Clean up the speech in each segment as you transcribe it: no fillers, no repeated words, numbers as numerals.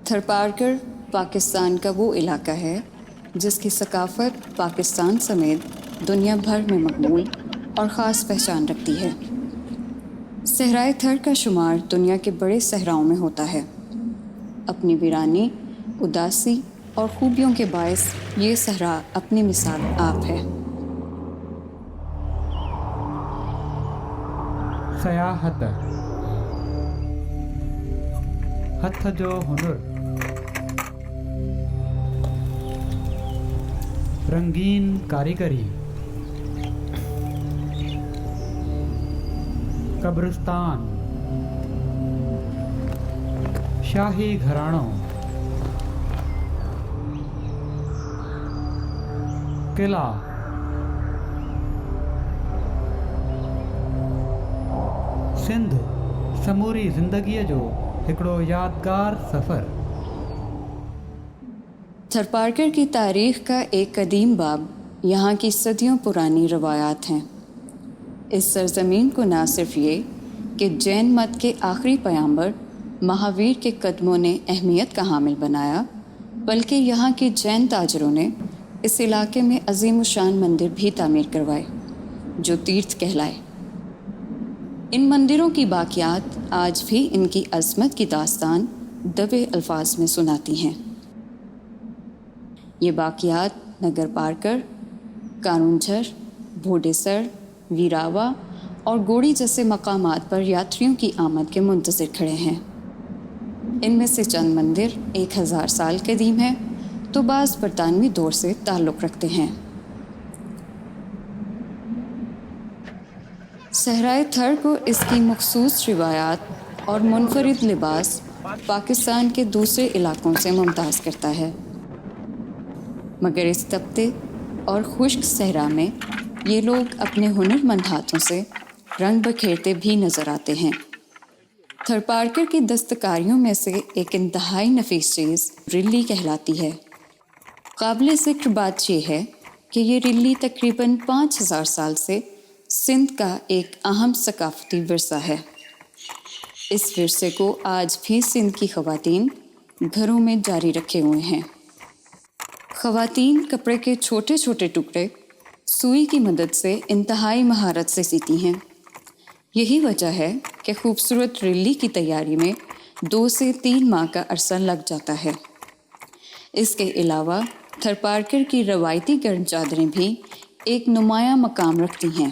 تھرپارکر پاکستان کا وہ علاقہ ہے جس کی ثقافت پاکستان سمیت دنیا بھر میں مقبول اور خاص پہچان رکھتی ہے۔ صحرائے تھر کا شمار دنیا کے بڑے صحراؤں میں ہوتا ہے۔ اپنی ویرانی، اداسی اور خوبیوں کے باعث یہ صحرا اپنی مثال آپ ہے۔ سیاحت ہتھ جو ہنر، رنگین کاریگری، قبرستان، شاہی گھرانوں، قلعہ، سندھ سموری زندگی جو ہکڑو یادگار سفر۔ تھرپارکر کی تاریخ کا ایک قدیم باب یہاں کی صدیوں پرانی روایات ہیں۔ اس سرزمین کو نہ صرف یہ کہ جین مت کے آخری پیامبر مہاویر کے قدموں نے اہمیت کا حامل بنایا، بلکہ یہاں کے جین تاجروں نے اس علاقے میں عظیم الشان مندر بھی تعمیر کروائے جو تیرتھ کہلائے۔ ان مندروں کی باقیات آج بھی ان کی عظمت کی داستان دبے الفاظ میں سناتی ہیں۔ یہ باقیات نگر پارکر، کارونجھر، بھوڈیسر، ویراوا اور گوڑی جیسے مقامات پر یاتریوں کی آمد کے منتظر کھڑے ہیں۔ ان میں سے چند مندر 1000 سال قدیم ہیں تو بعض برطانوی دور سے تعلق رکھتے ہیں۔ صحرائے تھر کو اس کی مخصوص روایات اور منفرد لباس پاکستان کے دوسرے علاقوں سے ممتاز کرتا ہے، مگر اس تپتے اور خشک صحرا میں یہ لوگ اپنے ہنر مند ہاتھوں سے رنگ بکھیرتے بھی نظر آتے ہیں۔ تھرپارکر کی دستکاریوں میں سے ایک انتہائی نفیس چیز رلی کہلاتی ہے۔ قابل ذکر بات یہ ہے کہ یہ رلی تقریباً 5000 سال سے سندھ کا ایک اہم ثقافتی ورثہ ہے۔ اس ورثے کو آج بھی سندھ کی خواتین گھروں میں جاری رکھے ہوئے ہیں۔ خواتین کپڑے کے چھوٹے چھوٹے ٹکڑے سوئی کی مدد سے انتہائی مہارت سے سیتی ہیں۔ یہی وجہ ہے کہ خوبصورت رلی کی تیاری میں 2 سے 3 ماہ کا عرصہ لگ جاتا ہے۔ اس کے علاوہ تھرپارکر کی روایتی گرم چادریں بھی ایک نمایاں مقام رکھتی ہیں۔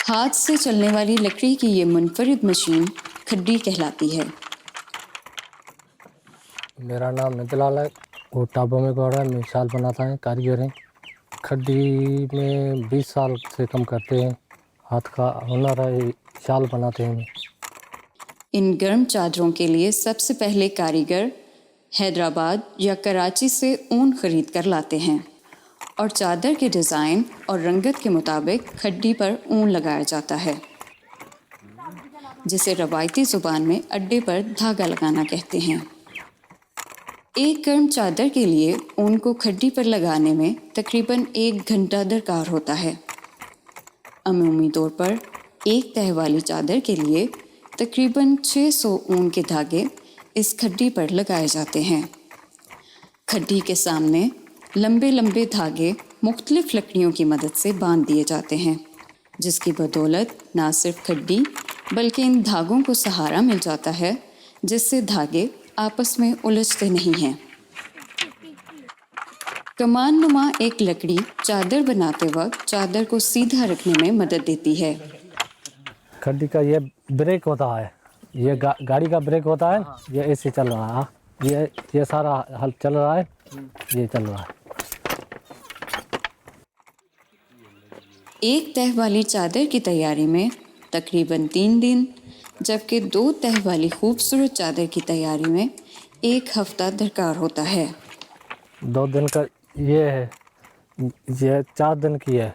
ہاتھ سے چلنے والی لکڑی کی یہ منفرد مشین کھڈی کہلاتی ہے۔ میرا نام نتلال ہے، وہ ٹابوں میں پڑ رہا ہے، مثال بناتا ہے، کاریگر ہیں۔ کھڈی میں 20 سال سے کم کرتے ہیں، ہاتھ کا ہنر ہے، شال بناتے ہیں۔ ان گرم چادروں کے لیے سب سے پہلے کاریگر حیدرآباد یا کراچی سے اون خرید کر لاتے ہیں اور چادر کے ڈیزائن اور رنگت کے مطابق کھڈی پر اون لگایا جاتا ہے، جسے روایتی زبان میں اڈے پر دھاگا لگانا کہتے ہیں۔ ایک گرم چادر کے لیے اون کو کھڈی پر لگانے میں تقریباً 1 گھنٹہ درکار ہوتا ہے۔ عمومی طور پر ایک تہہ والی چادر کے لیے تقریباً 600 اون کے دھاگے اس کھڈی پر لگائے جاتے ہیں۔ کھڈی کے سامنے لمبے لمبے دھاگے مختلف لکڑیوں کی مدد سے باندھ دیے جاتے ہیں، جس کی بدولت نہ صرف کھڈی بلکہ ان دھاگوں کو سہارا مل جاتا ہے، جس سے دھاگے آپس میں الجھتے نہیں ہیں۔ کمان نما ایک لکڑی چادر بناتے وقت چادر کو سیدھا رکھنے میں مدد دیتی ہے۔ کھڈی کا یہ بریک ہوتا ہے، یہ گاڑی کا بریک ہوتا ہے، یہ ایسے چل رہا ہے، یہ سارا حل چل رہا ہے، یہ چل رہا ہے۔ ایک تہہ والی چادر کی تیاری میں تقریباً 3 دن، جبکہ 2 تہہ والی خوبصورت چادر کی تیاری میں 1 ہفتہ درکار ہوتا ہے۔ 2 دن کا یہ ہے، یہ 4 دن کی ہے،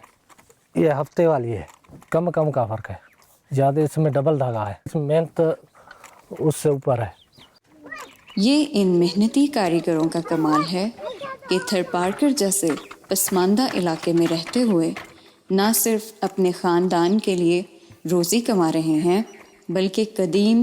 یہ ہفتے والی ہے، کم کا فرق ہے، زیادہ اس میں ڈبل دھاگا ہے، اس میں محنت اس سے اوپر ہے۔ یہ ان محنتی کاریگروں کا کمال ہے کہ تھرپارکر جیسے پسماندہ علاقے میں رہتے ہوئے نہ صرف اپنے خاندان کے لیے روزی کما رہے ہیں، بلکہ قدیم